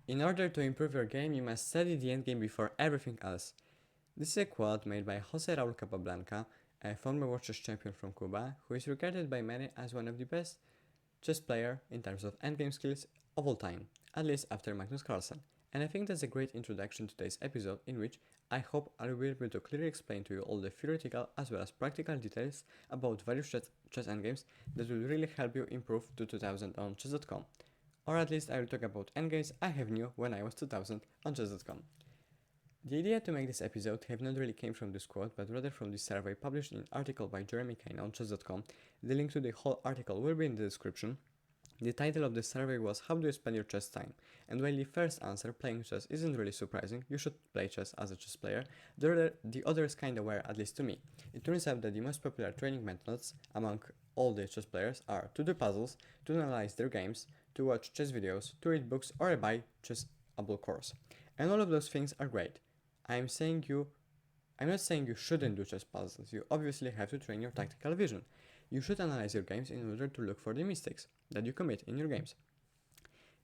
In order to improve your game, you must study the endgame before everything else. This is a quote made by Jose Raul Capablanca, a former world chess champion from Cuba, who is regarded by many as one of the best chess player in terms of endgame skills of all time, at least after Magnus Carlsen. And I think that's a great introduction to today's episode, in which I hope I will be able to clearly explain to you all the theoretical as well as practical details about various chess endgames that will really help you improve to 2000 on chess.com. Or at least I will talk about endgames I have knew when I was 2000 on chess.com. The idea to make this episode have not really came from this quote, but rather from this survey published in an article by Jeremy Kane on chess.com. The link to the whole article will be in the description. The title of the survey was How do you spend your chess time? And while the first answer, playing chess, isn't really surprising, you should play chess as a chess player, the others kinda were, at least to me. It turns out that the most popular training methods among all the chess players are to do puzzles, to analyze their games, to watch chess videos, to read books, or buy chess-able course. And all of those things are great. I'm not saying you shouldn't do chess puzzles. You obviously have to train your tactical vision. You should analyze your games in order to look for the mistakes that you commit in your games.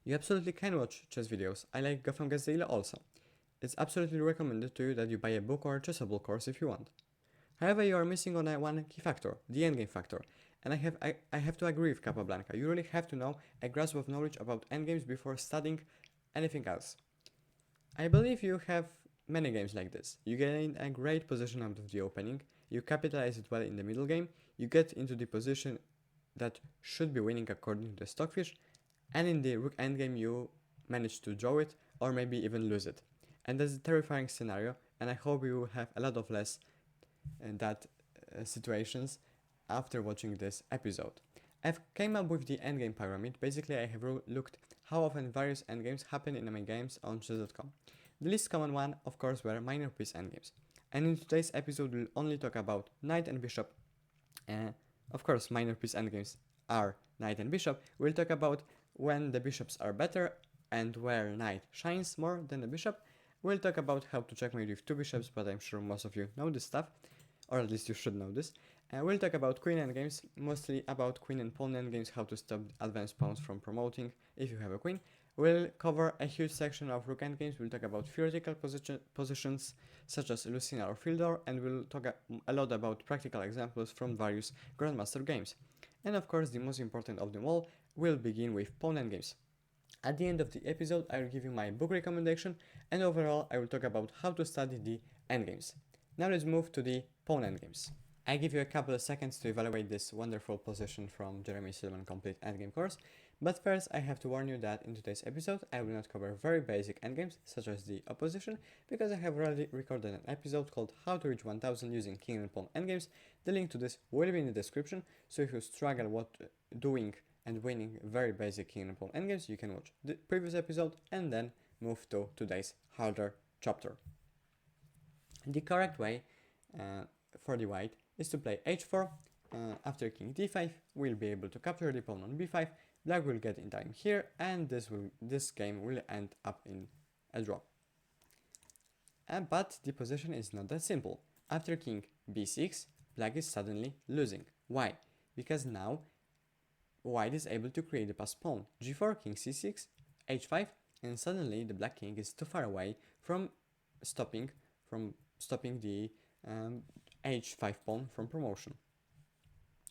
You absolutely can watch chess videos. I like Gotham Gets Daily also. It's absolutely recommended to you that you buy a book or a chessable course if you want. However, you are missing on one key factor, the endgame factor. And I have to agree with Capablanca. You really have to know a grasp of knowledge about endgames before studying anything else. I believe you have many games like this. You gain a great position out of the opening, you capitalize it well in the middle game, you get into the position that should be winning according to the stockfish, and in the rook endgame you manage to draw it or maybe even lose it. And that's a terrifying scenario, and I hope you will have a lot of less that situations after watching this episode. I've came up with the endgame pyramid. Basically, I have looked how often various endgames happen in my games on chess.com. The least common one, of course, were minor piece endgames. And in today's episode, we'll only talk about knight and bishop. Of course, minor piece endgames are knight and bishop. We'll talk about when the bishops are better and where knight shines more than the bishop. We'll talk about how to checkmate with two bishops, but I'm sure most of you know this stuff, or at least you should know this. We'll talk about queen endgames, mostly about queen and pawn endgames, how to stop advanced pawns from promoting if you have a queen. We'll cover a huge section of rook endgames. We'll talk about theoretical positions such as Lucena or Philidor, and we'll talk a lot about practical examples from various grandmaster games. And of course, the most important of them all, we'll begin with pawn endgames. At the end of the episode, I will give you my book recommendation, and overall, I will talk about how to study the endgames. Now let's move to the pawn endgames. I give you a couple of seconds to evaluate this wonderful position from Jeremy Silman Complete Endgame course, but first I have to warn you that in today's episode I will not cover very basic endgames such as the opposition, because I have already recorded an episode called How to Reach 1000 using king and pawn endgames. The link to this will be in the description, so if you struggle what doing and winning very basic king and pawn endgames, you can watch the previous episode and then move to today's harder chapter. The correct way for the white is to play h4. After king d5, we'll be able to capture the pawn on b5. Black will get in time here, and this game will end up in a draw. But the position is not that simple. After king b6, black is suddenly losing. Why? Because now white is able to create a passed pawn. g4, king c6, h5, and suddenly the black king is too far away from stopping the h5 pawn from promotion.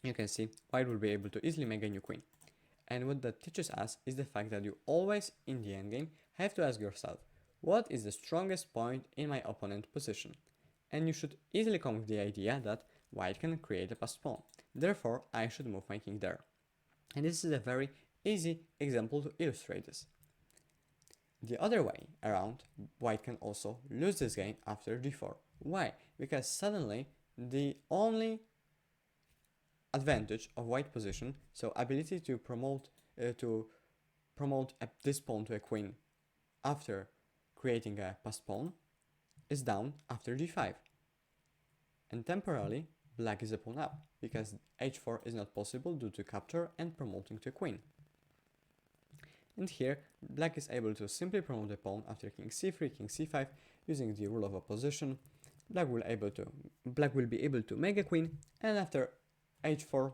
You can see white will be able to easily make a new queen. And what that teaches us is the fact that you always, in the endgame, have to ask yourself, what is the strongest point in my opponent's position? And you should easily come with the idea that white can create a passed pawn. Therefore, I should move my king there. And this is a very easy example to illustrate this. The other way around, white can also lose this game after d4. Why? Because suddenly the only advantage of white position, so ability to promote this pawn to a queen after creating a passed pawn, is down after g5. And temporarily, black is a pawn up, because h4 is not possible due to capture and promoting to a queen. And here, black is able to simply promote the pawn after king c3, king c5, using the rule of opposition. Black will be able to make a queen, and after h4,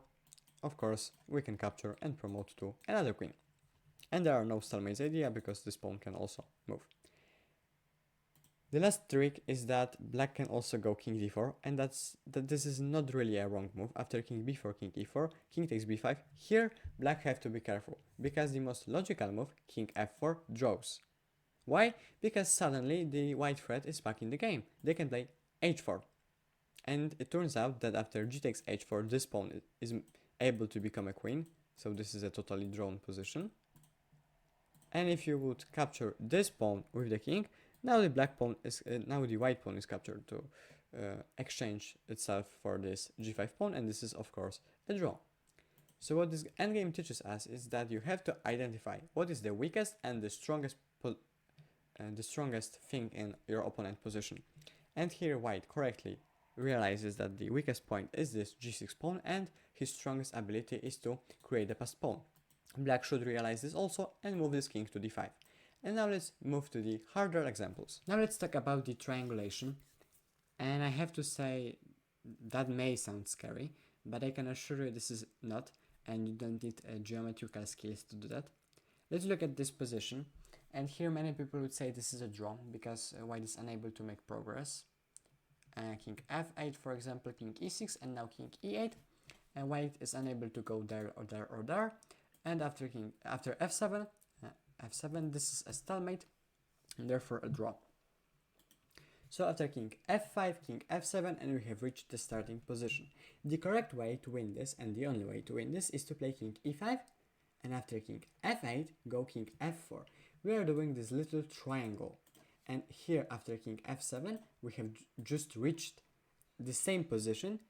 of course, we can capture and promote to another queen. And there are no stalemates idea because this pawn can also move. The last trick is that black can also go king d4, and this is not really a wrong move. After king b4, king e4, king takes b5. Here, black have to be careful, because the most logical move, king f4, draws. Why? Because suddenly the white threat is back in the game. They can play h4. And it turns out that after g takes h4, this pawn is able to become a queen, so this is a totally drawn position. And if you would capture this pawn with the king, now the white pawn is captured to exchange itself for this g5 pawn, and this is of course a draw. So what this endgame teaches us is that you have to identify what is the weakest and the strongest thing in your opponent position. And here white correctly realizes that the weakest point is this g6 pawn, and his strongest ability is to create a passed pawn. Black should realize this also and move this king to d5. And now let's move to the harder examples. Now let's talk about the triangulation. And I have to say that may sound scary, but I can assure you this is not, and you don't need geometrical skills to do that. Let's look at this position. And here many people would say this is a draw because white is unable to make progress. King f8 for example, king e6, and now king e8. And white is unable to go there or there or there. And after f7, this is a stalemate, and therefore a draw. So after king f5, king f7, and we have reached the starting position. The correct way to win this, and the only way to win this, is to play king e5, and after king f8, go king f4. We are doing this little triangle. And here after king f7, we have just reached the same position,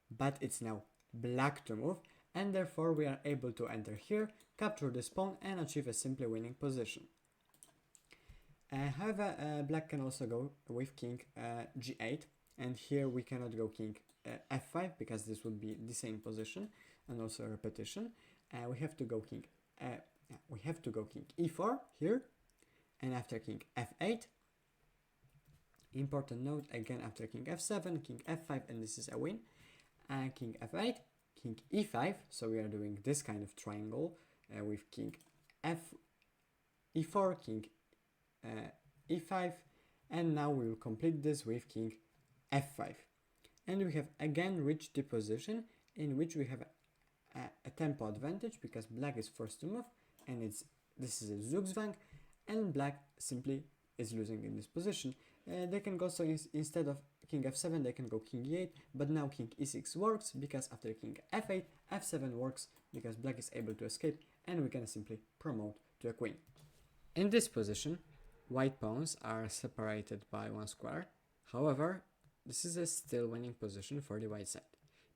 but it's now black to move, and therefore we are able to enter here, capture this pawn, and achieve a simply winning position. However, black can also go with king g8, and here we cannot go king f5 because this would be the same position and also a repetition. We have to go king e4 here, and after king f8. Important note again, after king f7, king f5, and this is a win. King f8, king e5, so we are doing this kind of triangle with king e4, king e5, and now we will complete this with king f5. And we have again reached the position in which we have a tempo advantage because black is forced to move, and this is a Zugzwang, and black simply is losing in this position. They can go, so instead of king f7 they can go king e8, but now king e6 works because after king f8, f7 works because black is able to escape, and we can simply promote to a queen. In this position, white pawns are separated by one square. However, this is a still winning position for the white side,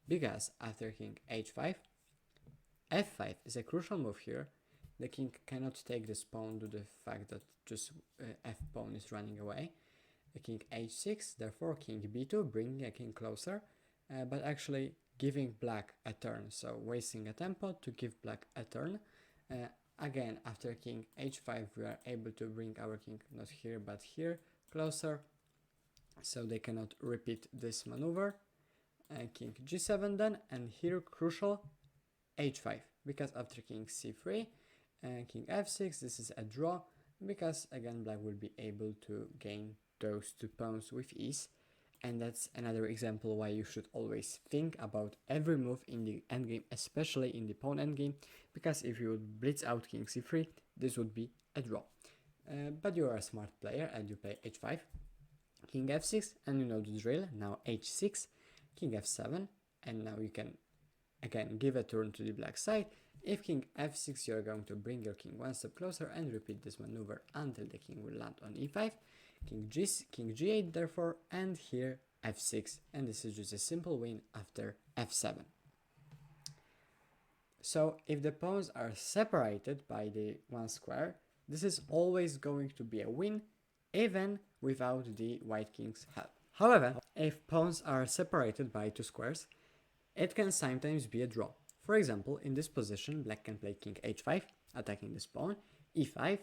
because after king h5, f5 is a crucial move here. The king cannot take this pawn due to the fact that just f pawn is running away. King h6, therefore king b2, bringing a king closer, but actually giving black a turn, so wasting a tempo to give black a turn. Again, after king h5, we are able to bring our king not here but here closer, so they cannot repeat this maneuver. King g7 then, and here crucial h5, because after king c3, king f6, this is a draw, because again black will be able to gain those two pawns with ease. And that's another example why you should always think about every move in the endgame, especially in the pawn endgame, because if you would blitz out king c3, this would be a draw. But you are a smart player and you play h5, king f6, and you know the drill. Now h6, king f7, and now you can again give a turn to the black side. If king f6, you are going to bring your king one step closer and repeat this maneuver until the king will land on e5, king g8 therefore, and here f6, and this is just a simple win after f7. So if the pawns are separated by the one square, this is always going to be a win, even without the white king's help. However, if pawns are separated by two squares, it can sometimes be a draw. For example, in this position, black can play king h5, attacking this pawn, e5.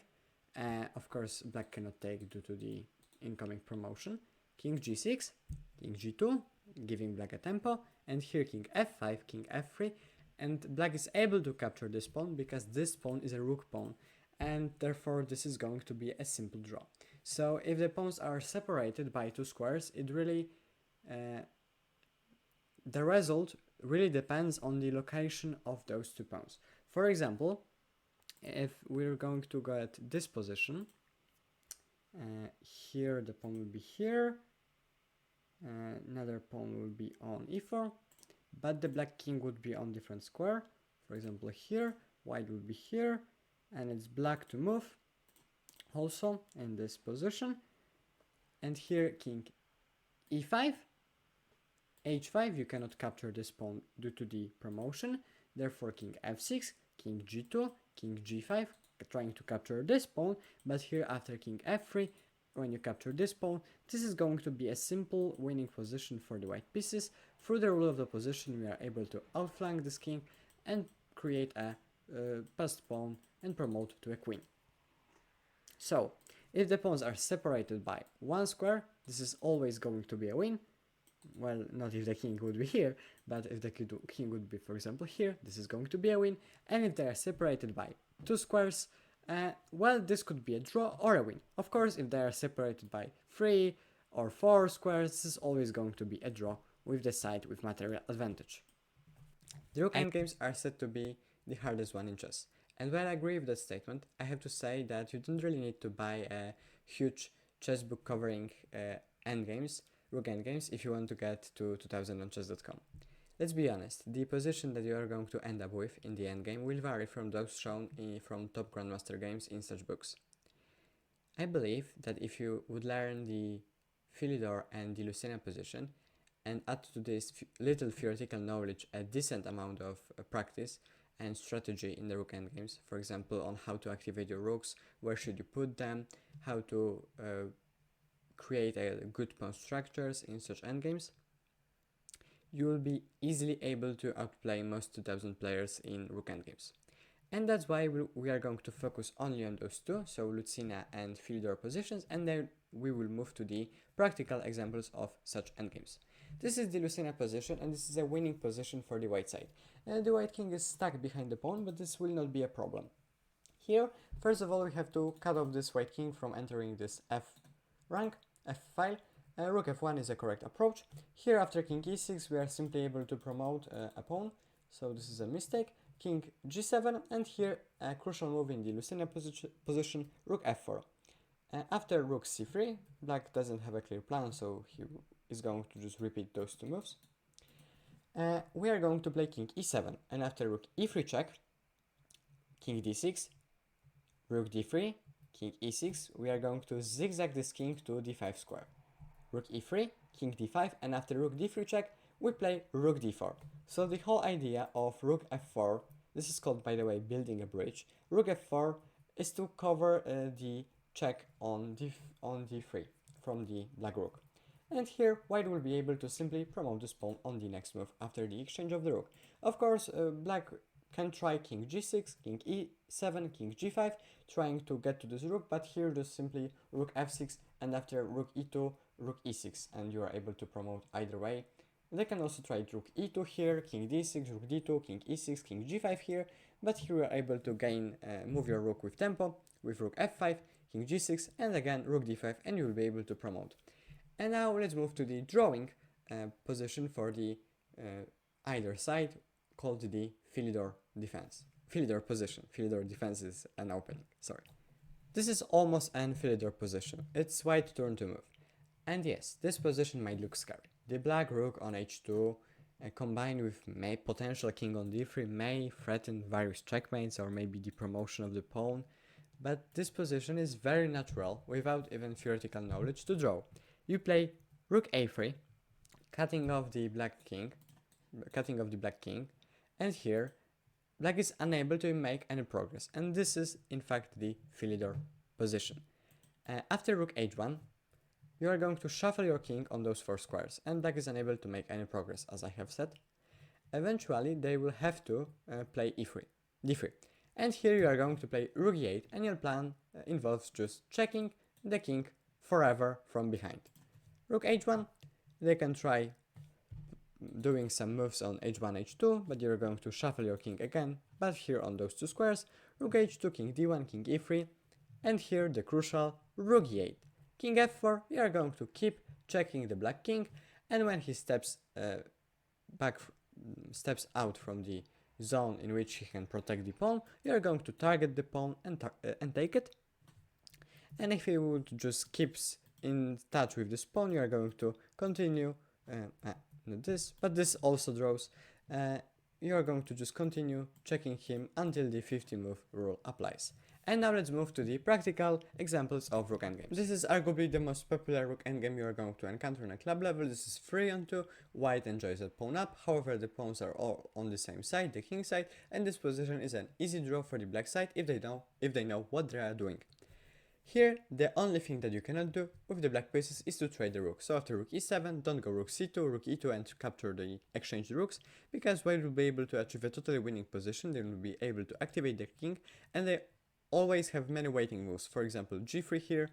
Of course, black cannot take due to the incoming promotion. King g6, king g2, giving black a tempo, and here king f5, king f3, and black is able to capture this pawn because this pawn is a rook pawn, and therefore this is going to be a simple draw. So if the pawns are separated by two squares, it really the result really depends on the location of those two pawns. For example, if we're going to get this position, here the pawn will be here, another pawn will be on e4, but the black king would be on different square. For example, here, white will be here, and it's black to move, also in this position. And here, king e5, h5, you cannot capture this pawn due to the promotion. Therefore, king f6, king g2, king g5, trying to capture this pawn. But here, after king f3, when you capture this pawn, this is going to be a simple winning position for the white pieces. Through the rule of the position, we are able to outflank this king and create a passed pawn and promote to a queen. So, if the pawns are separated by one square, this is always going to be a win. Well, not if the king would be here, but if the king would be, for example, here, this is going to be a win. And if they are separated by two squares, well, this could be a draw or a win. Of course, if they are separated by 3 or 4 squares, this is always going to be a draw with the side with material advantage. The Rook endgames are said to be the hardest one in chess. And while I agree with that statement, I have to say that you don't really need to buy a huge chess book covering endgames, Rook endgames, if you want to get to 2000 on chess.com. Let's be honest, the position that you are going to end up with in the endgame will vary from those shown from top grandmaster games in such books. I believe that if you would learn the Philidor and the Lucena position and add to this little theoretical knowledge a decent amount of practice and strategy in the Rook endgames, for example on how to activate your rooks, where should you put them, how to create a good pawn structures in such endgames, you will be easily able to outplay most 2000 players in Rook endgames. And that's why we are going to focus only on those two, so Lucena and Philidor positions, and then we will move to the practical examples of such endgames. This is the Lucena position, and this is a winning position for the white side. The white king is stuck behind the pawn, but this will not be a problem. Here, first of all, we have to cut off this white king from entering this F rank, F file. Rook f1 is a correct approach. Here, after king e6, we are simply able to promote a pawn, so this is a mistake. King g7, and here a crucial move in the Lucena position, rook f4. After rook c3, black doesn't have a clear plan, so he is going to just repeat those two moves. We are going to play king e7, and after rook e3 check, king d6, rook d3, king e6, we are going to zigzag this king to d5 square. Rook e3, king d5, and after rook d3 check, we play rook d4. So the whole idea of rook f4, this is called, by the way, building a bridge. Rook f4 is to cover the check on d3 from the black rook. And here, white will be able to simply promote this pawn on the next move after the exchange of the rook. Of course, black can try king g6, king e7, king g5, trying to get to this rook, but here just simply rook f6, and after rook e2, rook e6, and you are able to promote either way. They can also try rook e2 here, king d6, rook d2, king e6, king g5 here, but here you are able to move your rook with tempo, with rook f5, king g6, and again rook d5, and you will be able to promote. And now let's move to the drawing position for the either side, called the Philidor defense. Philidor position. Philidor defense is an opening, sorry. This is almost an Philidor position. It's white turn to move. And yes, this position might look scary. The black rook on h2 combined with potential king on d3 may threaten various checkmates or maybe the promotion of the pawn, but this position is very natural without even theoretical knowledge to draw. You play rook a3, cutting off the black king, and here black is unable to make any progress, and this is in fact the Philidor position. After rook h1, you are going to shuffle your king on those 4 squares, and black is unable to make any progress, as I have said. Eventually, they will have to play d3. And here you are going to play rook e8, and your plan involves just checking the king forever from behind. Rook h1, they can try doing some moves on h1, h2, but you're going to shuffle your king again, but here on those 2 squares. rook h2, king d1, king e3, and here the crucial rook e8. King f4, we are going to keep checking the black king, and when he steps out from the zone in which he can protect the pawn, you are going to target the pawn and take it. And if he would just keeps in touch with this pawn, you are going to continue, not this, but this also draws. You are going to just continue checking him until the 50 move rule applies. And now let's move to the practical examples of rook endgames. This is arguably the most popular rook endgame you are going to encounter on a club level. This is 3-on-2, white enjoys a pawn up, however the pawns are all on the same side, the king side, and this position is an easy draw for the black side if they know what they are doing. Here, the only thing that you cannot do with the black pieces is to trade the rook. So after rook e7, don't go rook c2, rook e2 and capture the exchanged rooks, because while you'll be able to achieve a totally winning position, they will be able to activate their king, and they always have many waiting moves. For example, g3 here,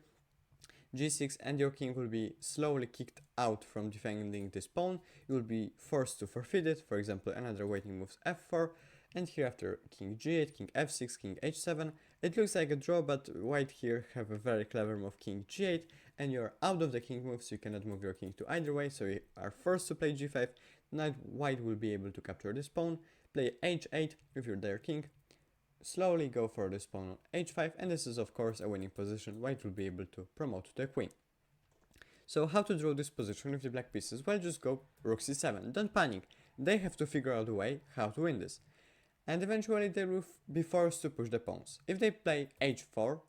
g6, and your king will be slowly kicked out from defending this pawn. You will be forced to forfeit it. For example, another waiting move is f4, and here after king g8, king f6, king h7, it looks like a draw, but white here have a very clever move, king g8, and you're out of the king move, so you cannot move your king to either way, so you are forced to play g5. Now white will be able to capture this pawn, play h8 with your their king, slowly go for this pawn on h5, and this is of course a winning position. White will be able to promote to the queen. So how to draw this position with the black pieces? Well, just go rook c7, don't panic, they have to figure out a way how to win this. And eventually they will be forced to push the pawns. If they play h4,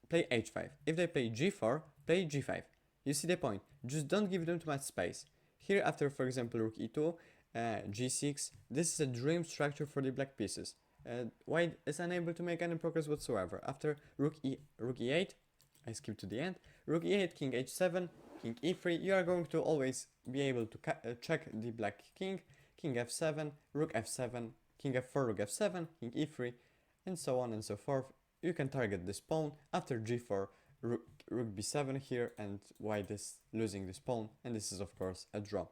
play h5. If they play g4, play g5. You see the point, just don't give them too much space. Here after, for example, rook e2, g6, this is a dream structure for the black pieces. White is unable to make any progress whatsoever. After rook e8, I skip to the end, rook e8, king h7, king e3, you are going to always be able to check the black king, king f7, rook f7, king f4, rook f7, king e3, and so on and so forth. You can target this pawn. After g4, rook b7 here, and white is losing this pawn, and this is of course a draw.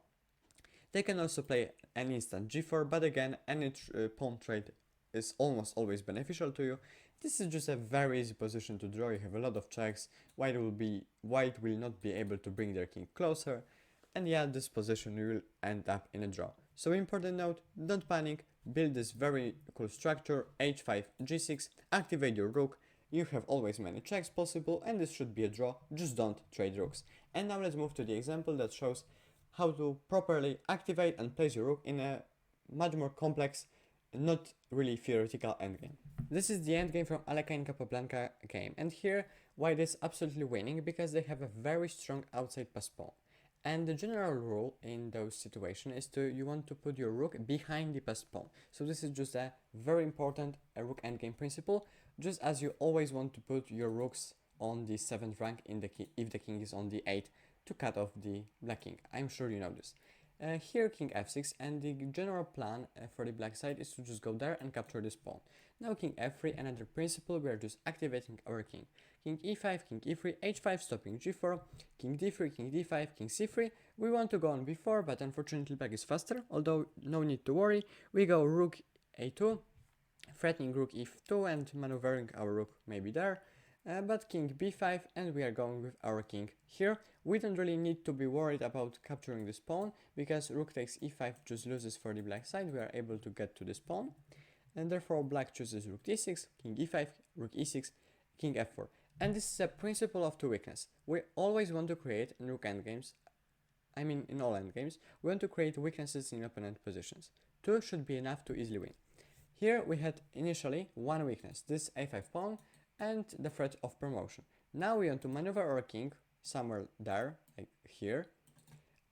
They can also play an instant g4, but again, any pawn trade is almost always beneficial to you. This is just a very easy position to draw. You have a lot of checks. White will not be able to bring their king closer, and yeah, this position will end up in a draw. So important note, don't panic, build this very cool structure, h5, g6, activate your rook, you have always many checks possible, and this should be a draw, just don't trade rooks. And now let's move to the example that shows how to properly activate and place your rook in a much more complex, not really theoretical endgame. This is the endgame from Aleka and Capablanca game, and here white is absolutely winning because they have a very strong outside pass pawn. And the general rule in those situations is you want to put your rook behind the passed pawn. So this is just a very important rook endgame principle, just as you always want to put your rooks on the 7th rank if the king is on the 8th to cut off the black king. I'm sure you know this. Here king f6, and the general plan for the black side is to just go there and capture this pawn. Now king f3, another principle, we are just activating our king. King e5, king e3, h5, stopping g4, king d3, king d5, king c3. We want to go on b4, but unfortunately black is faster, although no need to worry. We go rook a2, threatening rook e2 and maneuvering our rook maybe there. But king b5, and we are going with our king here. We don't really need to be worried about capturing this pawn, because rook takes e5 just loses for the black side. We are able to get to this pawn, and therefore black chooses rook d6, king e5, rook e6, king f4. And this is a principle of two weakness. We always want to create in rook endgames, I mean in all endgames, we want to create weaknesses in opponent positions. Two should be enough to easily win. Here we had initially one weakness, this a5 pawn, and the threat of promotion. Now we want to maneuver our king somewhere there, like here,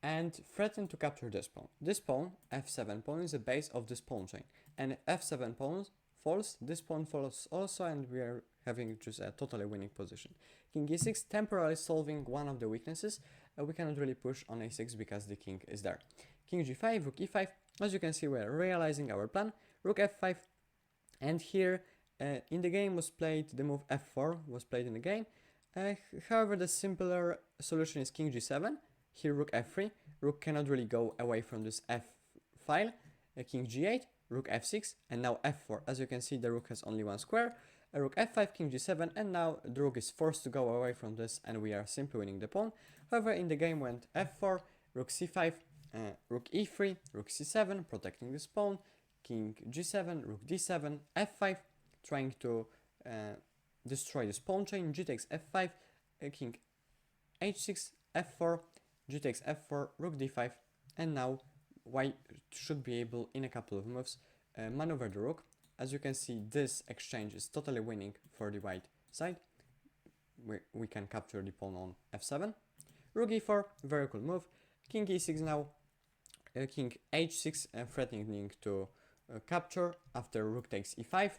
and threaten to capture this pawn. This pawn, f7 pawn, is the base of this pawn chain, and f7 pawn falls, this pawn falls also, and we are having just a totally winning position. King e6, temporarily solving one of the weaknesses. We cannot really push on a6 because the king is there. King g5, rook e5, as you can see we are realizing our plan, rook f5, and here in the game was played, the move f4 was played in the game. However, the simpler solution is king g7, here rook f3, rook cannot really go away from this f file, king g8, rook f6, and now f4. As you can see, the rook has only one square, rook f5, king g7, and now the rook is forced to go away from this and we are simply winning the pawn. However, in the game went f4, rook c5, rook e3, rook c7, protecting this pawn, king g7, rook d7, f5, trying to destroy this pawn chain, g takes f5, king h6, f4, g takes f4, rook d5, and now white should be able, in a couple of moves, maneuver the rook. As you can see, this exchange is totally winning for the white side. We can capture the pawn on f7. Rook e4, very cool move. King e6 now, king h6, threatening to capture after rook takes e5,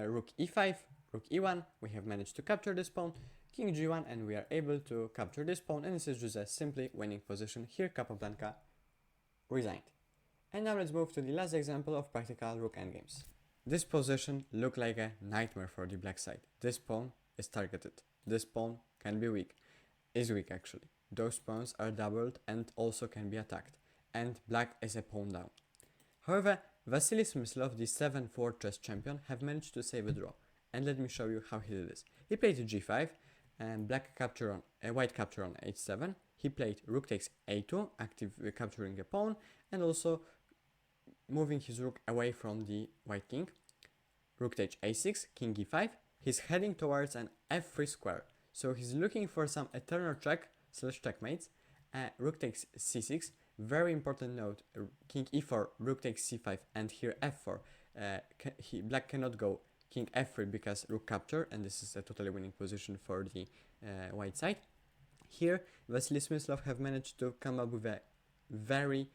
rook e5, rook e1, we have managed to capture this pawn, king g1, and we are able to capture this pawn, and this is just a simply winning position. Here Capablanca resigned. And now let's move to the last example of practical rook endgames. This position looked like a nightmare for the black side. This pawn is targeted. This pawn can be weak. Is weak actually. Those pawns are doubled and also can be attacked. And black is a pawn down. However, Vasily Smyslov, the 7-4 chess champion, have managed to save a draw. And let me show you how he did this. He played g5 and white capture on h7. He played rook takes a2, active capturing a pawn, and also moving his rook away from the white king. Rook takes a6, king e5. He's heading towards an f3 square. So he's looking for some eternal check/checkmates. Rook takes c6. Very important note, king e4, rook takes c5, and here f4. Black cannot go king f3 because rook capture, and this is a totally winning position for the white side. Here, Vasily Smyslov have managed to come up with a very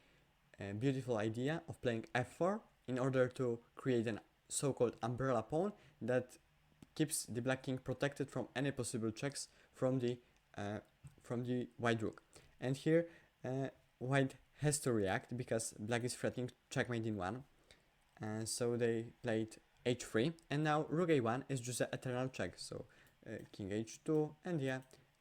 beautiful idea of playing f4 in order to create an so-called umbrella pawn that keeps the black king protected from any possible checks from the white rook. And here, white has to react because black is threatening checkmate in one. So they played h3, and now rook a1 is just an eternal check. So king h2, and yeah,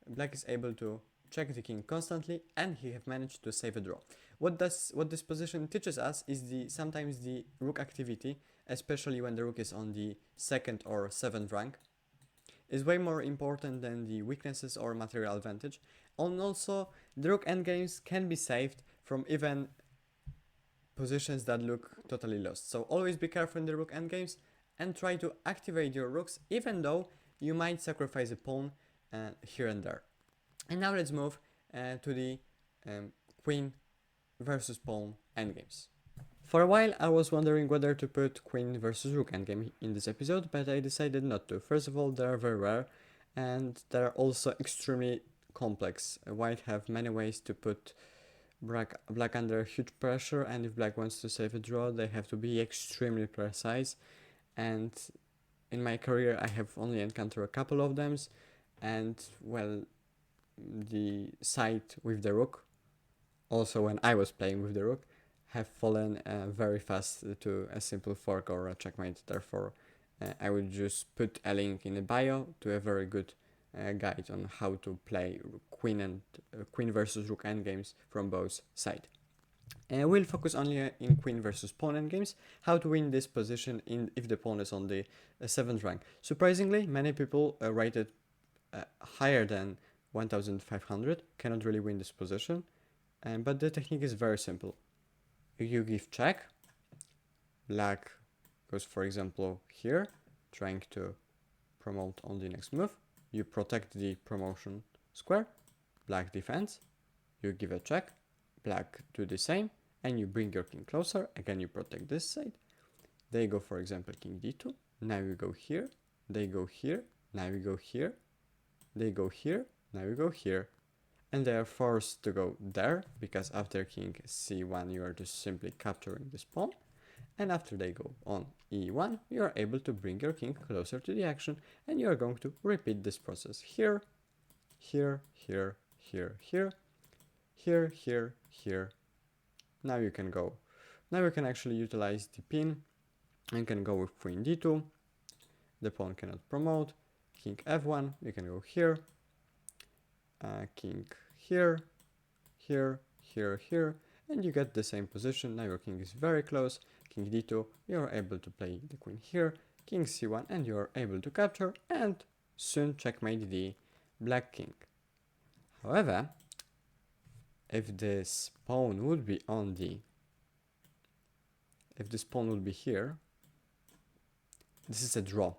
black is able to check the king constantly, and he have managed to save a draw. What this position teaches us is sometimes the rook activity, especially when the rook is on the 2nd or 7th rank, is way more important than the weaknesses or material advantage. And also, the rook endgames can be saved from even positions that look totally lost. So always be careful in the rook endgames and try to activate your rooks, even though you might sacrifice a pawn here and there. And now let's move to the queen versus pawn endgames. For a while I was wondering whether to put queen versus rook endgame in this episode, but I decided not to. First of all, they are very rare, and they are also extremely complex. White have many ways to put black under huge pressure, and if black wants to save a draw, they have to be extremely precise. And in my career I have only encountered a couple of them, and well, the side with the rook, also when I was playing with the rook, have fallen very fast to a simple fork or a checkmate. Therefore, I will just put a link in the bio to a very good guide on how to play queen versus rook endgames from both sides. We'll focus only in queen versus pawn endgames, how to win this position if the pawn is on the 7th rank. Surprisingly, many people rated higher than 1500 cannot really win this position, but the technique is very simple. You give check, black goes for example here, trying to promote on the next move. You protect the promotion square, black defends, you give a check, black do the same, and you bring your king closer, again you protect this side. They go for example king d2, now you go here, they go here, now you go here, they go here, now you go here, and they are forced to go there, because after king c1 you are just simply capturing this pawn, and after they go on e1 you are able to bring your king closer to the action, and you are going to repeat this process here, here, here, here, here, here, here, here. Now you can go. Now you can actually utilize the pin and can go with queen d2. The pawn cannot promote. King f1. You can go here. King here, here, here, here, and you get the same position. Now your king is very close. King d2. You are able to play the queen here. king c1, and you're able to capture and soon checkmate the black king. However, if this pawn would be if this pawn would be here, this is a draw.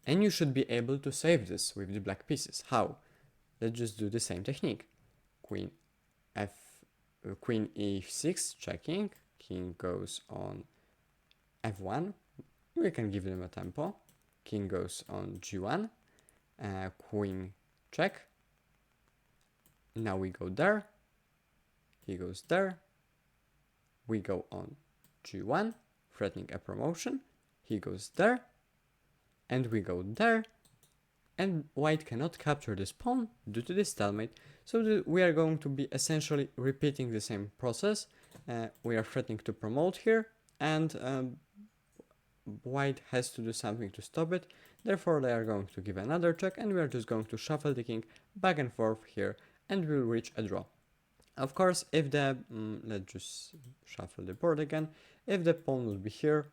And you should be able to save this with the black pieces. How? Let's just do the same technique. Queen e6 checking, king goes on f1, we can give them a tempo, king goes on g1, queen check, now we go there, he goes there, we go on g1, threatening a promotion, he goes there, and we go there, and white cannot capture this pawn due to this stalemate, so we are going to be essentially repeating the same process. We are threatening to promote here, and white has to do something to stop it, therefore they are going to give another check, and we are just going to shuffle the king back and forth here, and we'll reach a draw. Of course, if the, let's just shuffle the board again, if the pawn would be here,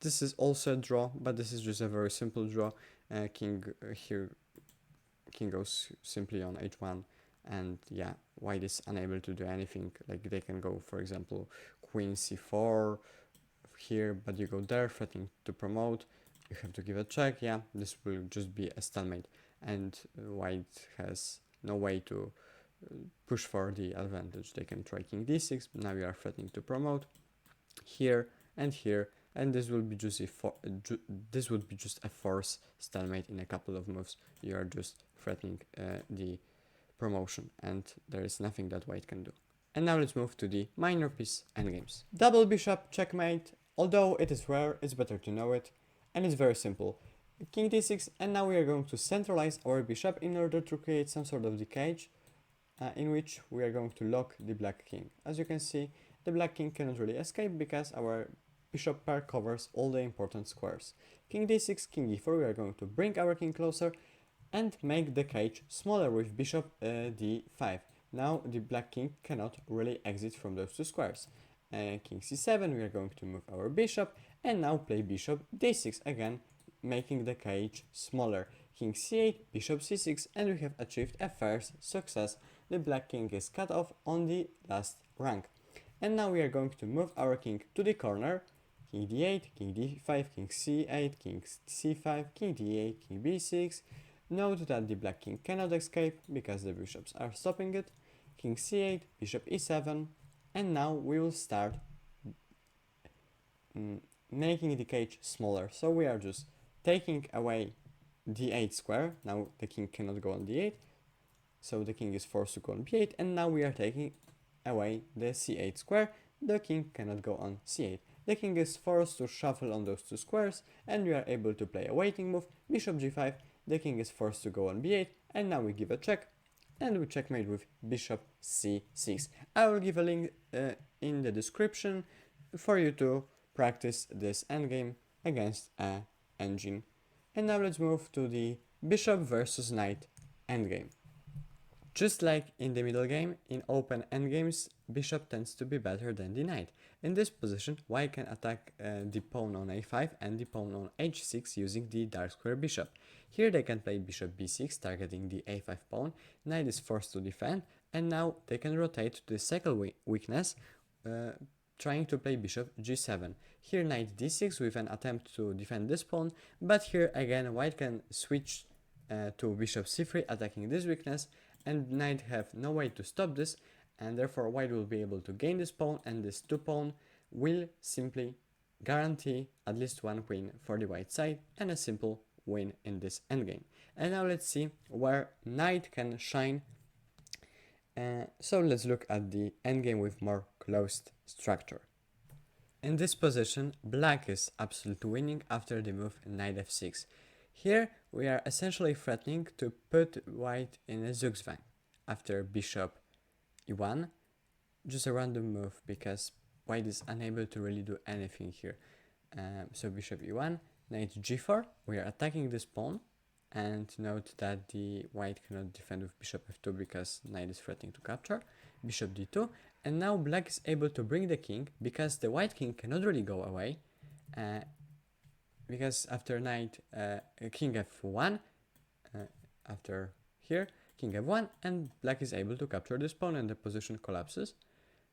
this is also a draw, but this is just a very simple draw. King goes simply on h1, and yeah, white is unable to do anything. Like they can go, for example, queen c4 here, but you go there, threatening to promote. You have to give a check. Yeah, this will just be a stalemate, and white has no way to push for the advantage. They can try king d6. Now you are threatening to promote here and here. And this will be just a force stalemate in a couple of moves. You are just threatening the promotion, and there is nothing that white can do. And now let's move to the minor piece endgames. Double bishop checkmate. Although it is rare, it's better to know it, and it's very simple. King d6, and now we are going to centralize our bishop in order to create some sort of decage, in which we are going to lock the black king. As you can see, the black king cannot really escape because our bishop pair covers all the important squares. King d6, king e4, we are going to bring our king closer and make the cage smaller with bishop d5. Now the black king cannot really exit from those two squares. King c7, we are going to move our bishop, and now play bishop d6 again, making the cage smaller. King c8, bishop c6, and we have achieved a first success. The black king is cut off on the last rank. And now we are going to move our king to the corner. King d8, king d5, king c8, king c5, king d8, king b6. Note that the black king cannot escape because the bishops are stopping it. King c8, bishop e7, and now we will start making the cage smaller. So we are just taking away d8 square. Now the king cannot go on d8, so the king is forced to go on b8, and now we are taking away the c8 square. The king cannot go on c8. The king is forced to shuffle on those two squares, and we are able to play a waiting move, bishop g5. The king is forced to go on b8, and now we give a check, and we checkmate with bishop c6. I will give a link in the description for you to practice this endgame against a engine. And now let's move to the bishop versus knight endgame. Just like in the middle game, in open endgames, bishop tends to be better than the knight. In this position, white can attack the pawn on a5 and the pawn on h6 using the dark square bishop. Here they can play bishop b6, targeting the a5 pawn, knight is forced to defend, and now they can rotate to the second weakness, trying to play bishop g7. Here knight d6 with an attempt to defend this pawn, but here again white can switch to bishop c3, attacking this weakness, and knight have no way to stop this, and therefore white will be able to gain this pawn, and this 2 pawn will simply guarantee at least one queen for the white side and a simple win in this endgame. And now let's see where knight can shine. So let's look at the endgame with more closed structure. In this position, black is absolutely winning after the move knight f6. Here we are essentially threatening to put white in a zugzwang after bishop e1, just a random move because white is unable to really do anything here. So bishop e1, knight g4, we are attacking this pawn, and note that the white cannot defend with bishop f2 because knight is threatening to capture, bishop d2, and now black is able to bring the king because the white king cannot really go away, because after knight, king f1, after here, king f1, and black is able to capture this pawn and the position collapses.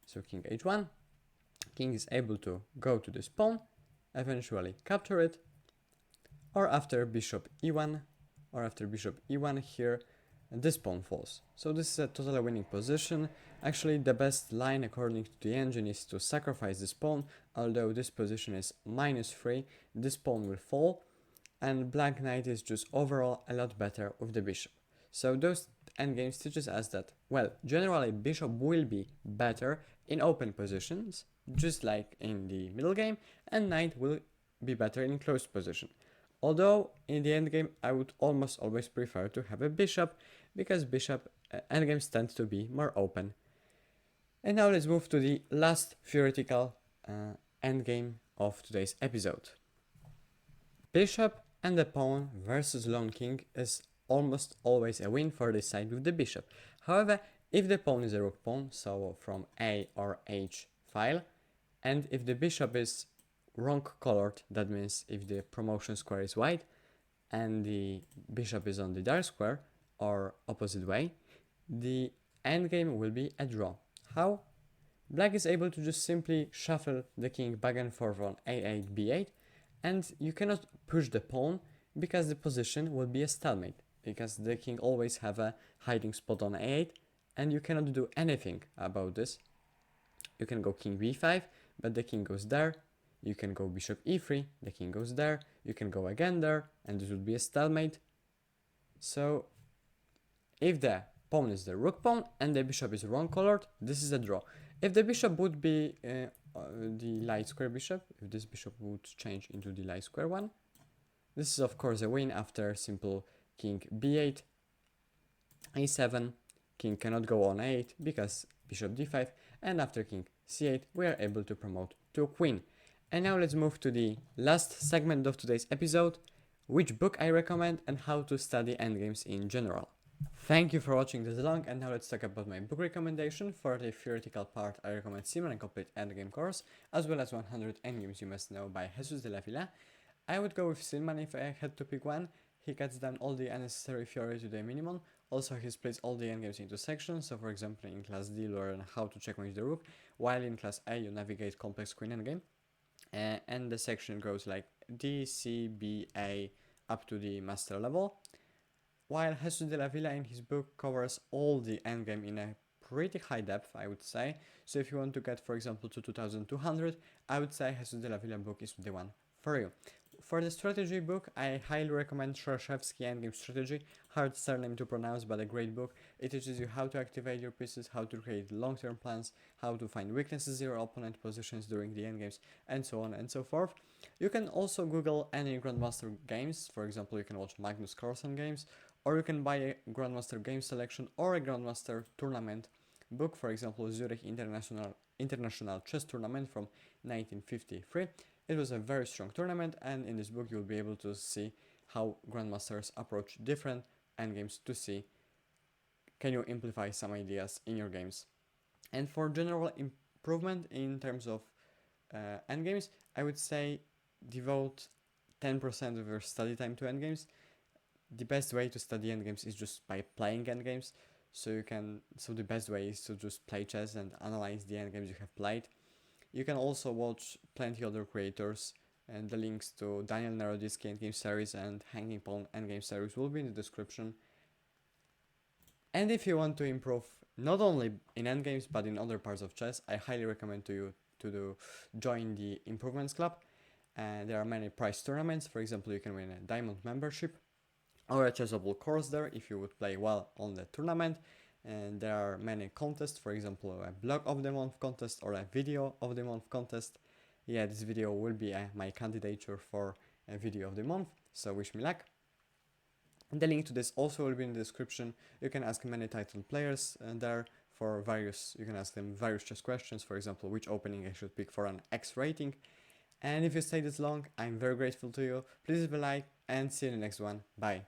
So king h1, king is able to go to this pawn, eventually capture it, or after bishop e1, here, this pawn falls. So this is a totally winning position. Actually, the best line according to the engine is to sacrifice this pawn, although this position is -3, this pawn will fall, and black knight is just overall a lot better with the bishop. So those endgames teaches us that, well, generally bishop will be better in open positions, just like in the middle game, and knight will be better in closed position. Although in the endgame I would almost always prefer to have a bishop, because bishop endgames tend to be more open. And now let's move to the last theoretical endgame of today's episode. Bishop and the pawn versus lone king is almost always a win for this side with the bishop. However, if the pawn is a rook pawn, so from A or H file, and if the bishop is wrong colored, that means if the promotion square is white and the bishop is on the dark square or opposite way, the endgame will be a draw. How? Black is able to just simply shuffle the king back and forth on A8, B8, and you cannot push the pawn because the position will be a stalemate, because the king always have a hiding spot on A8 and you cannot do anything about this. You can go king b5, but the king goes there. You can go bishop e3, the king goes there. You can go again there, and this would be a stalemate. So if the pawn is the rook pawn and the bishop is wrong colored, this is a draw. If the bishop would be the light square bishop, if this bishop would change into the light square one, this is of course a win after simple king b8, a7, king cannot go on a8 because bishop d5, and after king c8 we are able to promote to queen. And now let's move to the last segment of today's episode, which book I recommend and how to study endgames in general. Thank you for watching this long, and now let's talk about my book recommendation. For the theoretical part, I recommend Simon and Complete Endgame course, as well as 100 Endgames You Must Know by Jesus de la Villa. I would go with Simon if I had to pick one. He cuts down all the unnecessary theory to the minimum. Also, he splits all the endgames into sections, so for example in class D you learn how to checkmate the rook, while in class A you navigate complex queen endgame. And the section goes like D, C, B, A, up to the master level. While Jesus de la Villa in his book covers all the endgame in a pretty high depth, I would say. So if you want to get, for example, to 2200, I would say Jesus de la Villa book is the one for you. For the strategy book, I highly recommend Sharshevsky Endgame Strategy. Hard surname to pronounce, but a great book. It teaches you how to activate your pieces, how to create long-term plans, how to find weaknesses in your opponent positions during the endgames, and so on and so forth. You can also Google any Grandmaster games. For example, you can watch Magnus Carlsen games, or you can buy a Grandmaster game selection or a Grandmaster tournament book. For example, Zurich International Chess Tournament from 1953. It was a very strong tournament, and in this book you'll be able to see how grandmasters approach different endgames to see can you amplify some ideas in your games. And for general improvement in terms of endgames, I would say devote 10% of your study time to endgames. The best way to study endgames is just by playing endgames. So the best way is to just play chess and analyze the endgames you have played. You can also watch plenty other creators, and the links to Daniel Naroditsky Endgame series and Hanging Pawn Endgame series will be in the description. And if you want to improve not only in endgames but in other parts of chess, I highly recommend to you to join the Improvements Club. There are many prize tournaments. For example, you can win a diamond membership or a chessable course there if you would play well on the tournament. And there are many contests, for example a blog of the month contest or a video of the month contest. Yeah, this video will be my candidature for a video of the month, so wish me luck. And the link to this also will be in the description. You can ask many titled players there for you can ask them various chess questions, for example which opening I should pick for an X rating. And if you stayed this long, I'm very grateful to you. Please leave a like and see you in the next one. Bye.